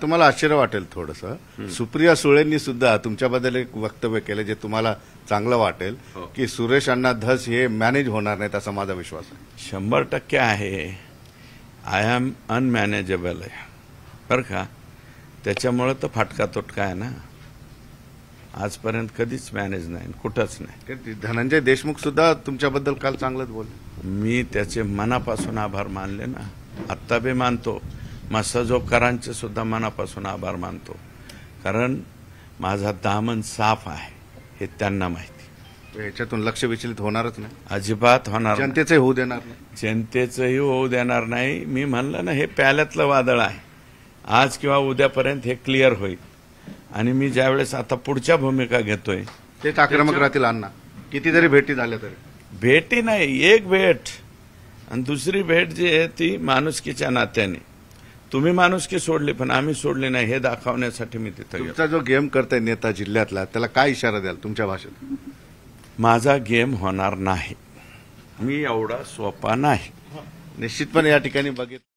तुम्हाला आश्चर्य वाटेल थोडंसं, सुप्रिया सुळेंनी सुद्धा तुमच्याबद्दल एक वक्तव्य केलं जे तुम्हाला चांगलं वाटेल, की सुरेश अण्णा धस हे मॅनेज होणार नाहीत असा माझा विश्वास आहे. 100% आहे. आय एम अनमॅनेजेबल आहे बरं का. त्याच्यामुळे तर फाटका तोटका आहे ना. आजपर्यंत कधीच मॅनेज नाही, कुठंच नाही. धनंजय देशमुख सुद्धा तुमच्याबद्दल काल चांगलंच बोलले. मी त्याचे मनापासून आभार मानले ना, आत्ता बी मानतो. मसाजोगकरांचे सुद्धा मनापासून आभार मानतो, कारण माझा दामन साफ आहे हे त्यांना माहिती. याच्यातून लक्ष विचलित होणारच नाही, अजिबात होणार. जनतेचे होऊ देणार नाही, जनतेचंही होऊ देणार नाही. मी म्हणलं ना, हे प्याल्यातलं वादळ आहे. आज किंवा उद्यापर्यंत हे क्लिअर होईल. आणि मी ज्यावेळेस आता पुढच्या भूमिका घेतोय तेच आक्रमक राहतील अण्णा. कितीतरी भेटी झाल्या तरी. भेटी नाही, एक भेट आणि दुसरी भेट जी आहे ती माणुसकीच्या नात्याने. तुम्ही माणुसकी सोडली पण आम्ही सोडली नाही हे दाखवण्यासाठी मी तिथं गेलो. तुमचा जो गेम करताय नेता जिल्ह्यातला, त्याला काय इशारा द्याल तुमच्या भाषेत? माझा गेम होणार नाही. मी एवढा सोपा नाही. निश्चितपणे या ठिकाणी बघितलं